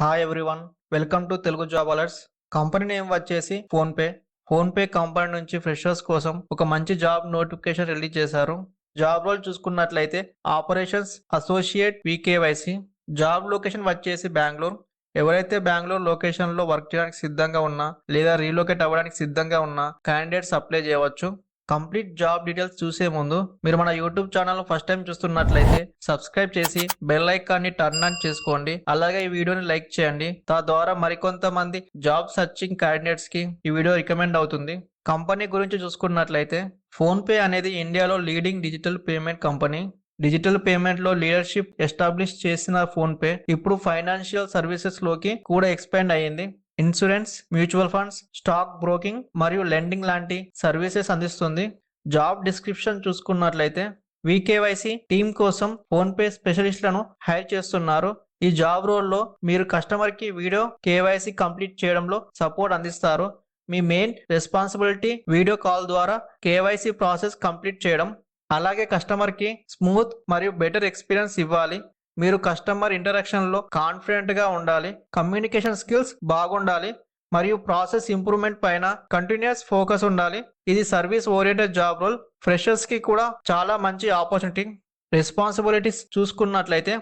Hi everyone, welcome to Telugu job alerts. Company name వచ్చేసి PhonePe company నుంచి freshers కోసం ఒక మంచి జాబ్ నోటిఫికేషన్ రిలీజ్ చేశారు. జాబ్ రోల్ చూసుకున్నట్లయితే ఆపరేషన్స్ అసోసియేట్ వికేవైసీ. జాబ్ లొకేషన్ వచ్చేసి బెంగళూరు. ఎవరైతే బెంగళూరు లొకేషన్ లో వర్క్ చేయడానికి సిద్ధంగా ఉన్నా లేదా రీలొకేట్ అవ్వడానికి సిద్ధంగా ఉన్నా క్యాండిడేట్స్ అప్లై చేయవచ్చు. కంప్లీట్ జాబ్ డీటెయిల్స్ చూసే ముందు మీరు మన యూట్యూబ్ ఛానల్ ఫస్ట్ టైం చూస్తున్నట్లయితే సబ్స్క్రైబ్ చేసి బెల్ ఐకాన్ని టర్న్ ఆన్ చేసుకోండి. అలాగే ఈ వీడియోని లైక్ చేయండి. తద్వారా మరికొంతమంది జాబ్ సర్చింగ్ క్యాండిడేట్స్ కి ఈ వీడియో రికమెండ్ అవుతుంది. కంపెనీ గురించి చూసుకున్నట్లయితే ఫోన్పే అనేది ఇండియాలో leading digital payment company. Digital payment లో లీడర్షిప్ ఎస్టాబ్లిష్ చేసిన ఫోన్పే ఇప్పుడు ఫైనాన్షియల్ సర్వీసెస్ లోకి కూడా ఎక్స్పాండ్ అయ్యింది. Insurance, mutual funds, stock broking మరియు లెండింగ్ లాంటి సర్వీసెస్ అందిస్తుంది. జాబ్ డిస్క్రిప్షన్ చూసుకున్నట్లయితే వికేవైసీ టీమ్ కోసం ఫోన్పే స్పెషలిస్టులను హైర్ చేస్తున్నారు. ఈ జాబ్ రోల్లో మీరు కస్టమర్ కి వీడియో కేవైసీ కంప్లీట్ చేయడంలో సపోర్ట్ అందిస్తారు. మీ మెయిన్ రెస్పాన్సిబిలిటీ వీడియో కాల్ ద్వారా కేవైసీ ప్రాసెస్ కంప్లీట్ చేయడం. అలాగే కస్టమర్ కి స్మూత్ మరియు బెటర్ ఎక్స్పీరియన్స్ ఇవ్వాలి. మీరు కస్టమర్ ఇంటరాక్షన్ లో కాన్ఫిడెంట్ గా ఉండాలి. కమ్యూనికేషన్ స్కిల్స్ బాగుండాలి మరియు ప్రాసెస్ ఇంప్రూవ్మెంట్ పైన కంటిన్యూస్ ఫోకస్ ఉండాలి. ఇది service oriented job role. Freshers కి కూడా చాలా మంచి ఆపర్చునిటీ. రెస్పాన్సిబిలిటీస్ చూసుకున్నట్లయితే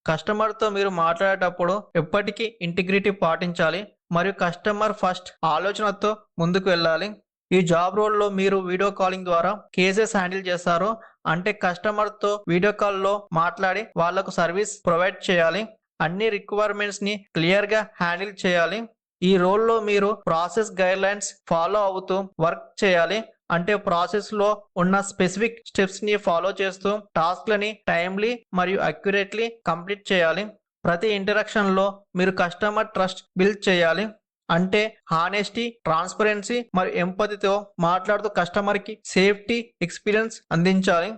కస్టమర్ తో మీరు మాట్లాడేటప్పుడు ఎప్పటికీ ఇంటిగ్రిటీ పాటించాలి మరియు కస్టమర్ ఫస్ట్ ఆలోచనతో ముందుకు వెళ్ళాలి. ఈ జాబ్ రోల్లో మీరు వీడియో కాలింగ్ ద్వారా కేసెస్ హ్యాండిల్ చేస్తారు. అంటే కస్టమర్ తో వీడియో కాల్ లో మాట్లాడి వాళ్లకు సర్వీస్ ప్రొవైడ్ చేయాలి. అన్ని రిక్వైర్మెంట్స్ ని క్లియర్ గా హ్యాండిల్ చేయాలి. ఈ రోల్లో మీరు ప్రాసెస్ గైడ్ లైన్స్ ఫాలో అవుతూ వర్క్ చేయాలి. అంటే ప్రాసెస్ లో ఉన్న స్పెసిఫిక్ స్టెప్స్ ని ఫాలో చేస్తూ టాస్క్ లని టైమ్లీ మరియు అక్యురేట్లీ కంప్లీట్ చేయాలి. ప్రతి ఇంటరాక్షన్ లో మీరు కస్టమర్ ట్రస్ట్ బిల్డ్ చేయాలి. అంటే హానెస్టీ, ట్రాన్స్పరెన్సీ మరియు ఎంపతితో మాట్లాడుతూ కస్టమర్ కి సేఫ్టీ ఎక్స్పీరియన్స్ అందించాలి.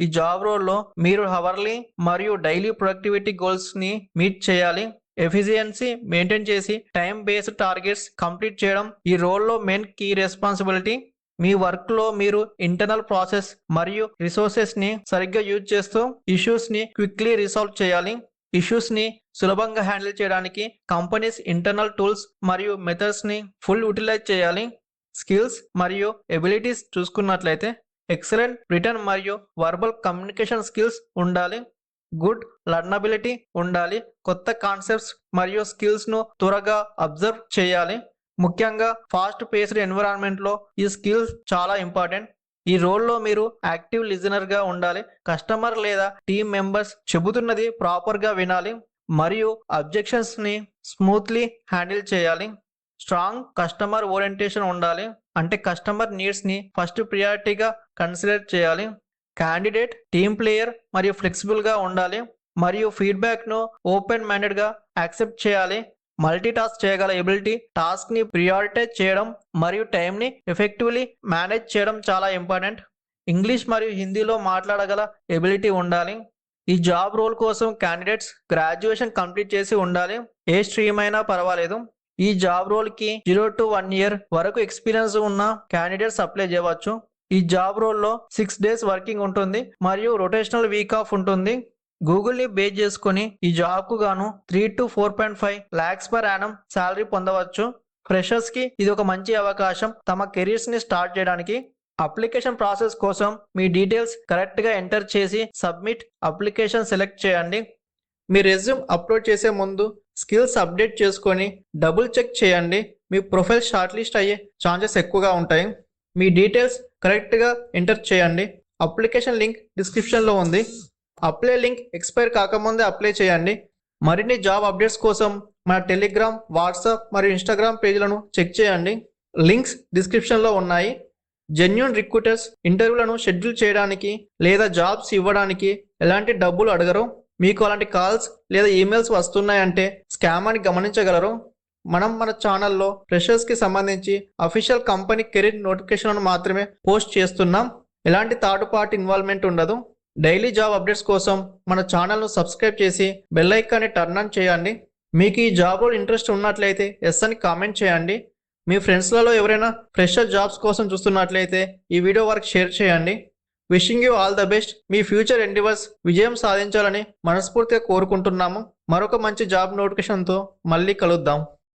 ఈ జాబ్ రోల్లో మీరు హవర్లీ మరియు డైలీ ప్రొడక్టివిటీ గోల్స్ ని మీట్ చేయాలి. ఎఫిషియన్సీ మెయింటైన్ చేసి టైం బేస్డ్ టార్గెట్స్ కంప్లీట్ చేయడం ఈ రోల్లో మెయిన్ కీ రెస్పాన్సిబిలిటీ. మీ వర్క్ లో మీరు ఇంటర్నల్ ప్రాసెస్ మరియు రిసోర్సెస్ ని సరిగ్గా యూజ్ చేస్తూ ఇష్యూస్ ని క్విక్లీ రిసాల్వ్ చేయాలి. ఇష్యూస్ ని సులభంగా హ్యాండిల్ చేయడానికి కంపెనీస్ ఇంటర్నల్ టూల్స్ మరియు మెథడ్స్ ని ఫుల్ యూటిలైజ్ చేయాలి. స్కిల్స్ మరియు ఎబిలిటీస్ చూసుకున్నట్లయితే ఎక్సలెంట్ రిటర్న్ మరియు వర్బల్ కమ్యూనికేషన్ స్కిల్స్ ఉండాలి. గుడ్ లర్నబిలిటీ ఉండాలి. కొత్త కాన్సెప్ట్స్ మరియు స్కిల్స్ ను త్వరగా అబ్జర్వ్ చేయాలి. ముఖ్యంగా ఫాస్ట్ పేస్డ్ ఎన్విరాన్మెంట్ లో ఈ స్కిల్స్ చాలా ఇంపార్టెంట్. ఈ రోల్లో మీరు యాక్టివ్ లిజనర్ గా ఉండాలి. కస్టమర్ లేదా టీమ్ మెంబర్స్ చెబుతున్నది ప్రాపర్ గా వినాలి మరియు అబ్జెక్షన్స్ ని స్మూత్లీ హ్యాండిల్ చేయాలి. స్ట్రాంగ్ కస్టమర్ ఓరియంటేషన్ ఉండాలి. అంటే కస్టమర్ నీడ్స్ ని ఫస్ట్ ప్రియారిటీగా కన్సిడర్ చేయాలి. క్యాండిడేట్ టీమ్ ప్లేయర్ మరియు ఫ్లెక్సిబుల్ గా ఉండాలి మరియు ఫీడ్బ్యాక్ ను ఓపెన్ మైండెడ్ గా యాక్సెప్ట్ చేయాలి. మల్టీ టాస్క్ చేయగల ఎబిలిటీ, టాస్క్ ని ప్రియారిటైజ్ చేయడం మరియు టైం ని ఎఫెక్టివ్లీ మేనేజ్ చేయడం చాలా ఇంపార్టెంట్. ఇంగ్లీష్ మరియు హిందీలో మాట్లాడగల ఎబిలిటీ ఉండాలి. ఈ జాబ్ రోల్ కోసం క్యాండిడేట్స్ గ్రాడ్యుయేషన్ కంప్లీట్ చేసి ఉండాలి. ఏ స్ట్రీమ్ అయినా పర్వాలేదు. ఈ జాబ్ రోల్ కి 0 to 1 year వరకు ఎక్స్పీరియన్స్ ఉన్న క్యాండిడేట్స్ అప్లై చేయవచ్చు. ఈ జాబ్ రోల్లో 6 days వర్కింగ్ ఉంటుంది మరియు రొటేషనల్ వీక్ ఆఫ్ ఉంటుంది. గూగుల్ ని బేస్ చేసుకుని ఈ జాబ్ కు గాను 3 to 4.5 lakhs per annum salary పొందవచ్చు. ఫ్రెషర్స్ కి ఇది ఒక మంచి అవకాశం తమ కెరీర్స్ ని స్టార్ట్ చేయడానికి. అప్లికేషన్ ప్రాసెస్ కోసం మీ డీటెయిల్స్ కరెక్ట్ గా ఎంటర్ చేసి సబ్మిట్ అప్లికేషన్ సెలెక్ట్ చేయండి. మీ రెజ్యూమ్ అప్లోడ్ చేసే ముందు స్కిల్స్ అప్డేట్ చేసుకొని డబుల్ చెక్ చేయండి. మీ ప్రొఫైల్ షార్ట్ లిస్ట్ అయ్యే ఛాన్సెస్ ఎక్కువగా ఉంటాయి. మీ డీటెయిల్స్ కరెక్ట్ గా ఎంటర్ చేయండి. అప్లికేషన్ లింక్ డిస్క్రిప్షన్ లో ఉంది. అప్లై లింక్ ఎక్స్పైర్ కాకముందే అప్లై చేయండి. మరిన్ని జాబ్ అప్డేట్స్ కోసం మన టెలిగ్రామ్, వాట్సాప్ మరియు ఇన్స్టాగ్రామ్ పేజీలను చెక్ చేయండి. లింక్స్ డిస్క్రిప్షన్ లో ఉన్నాయి. జెన్యూన్ రిక్రూటర్స్ ఇంటర్వ్యూలను షెడ్యూల్ చేయడానికి లేదా జాబ్స్ ఇవ్వడానికి ఎలాంటి డబ్బులు అడగరు. మీకు అలాంటి కాల్స్ లేదా ఈమెయిల్స్ వస్తున్నాయంటే స్కామ్ అని గమనించగలరు. మన ఛానల్లో ఫ్రెషర్స్ కి సంబంధించి అఫీషియల్ కంపెనీ కెరీర్ నోటిఫికేషన్లను మాత్రమే పోస్ట్ చేస్తున్నాం. ఎలాంటి థర్డ్ పార్టీ ఇన్వాల్వ్మెంట్ ఉండదు. డైలీ జాబ్ అప్డేట్స్ కోసం మన ఛానల్ను సబ్స్క్రైబ్ చేసి బెల్ ఐకాన్ని టర్న్ ఆన్ చేయండి. మీకు ఈ జాబ్ రోల్ ఇంట్రెస్ట్ ఉన్నట్లయితే ఎస్ అని కామెంట్ చేయండి. మీ ఫ్రెండ్స్లలో ఎవరైనా ఫ్రెషర్ జాబ్స్ కోసం చూస్తున్నట్లయితే ఈ వీడియో వరకు షేర్ చేయండి. Wishing you all the best. Me future endeavours విజయం సాధించాలని మనస్ఫూర్తిగా కోరుకుంటున్నాము. మరొక మంచి జాబ్ నోటిఫికేషన్తో మళ్ళీ కలుద్దాం.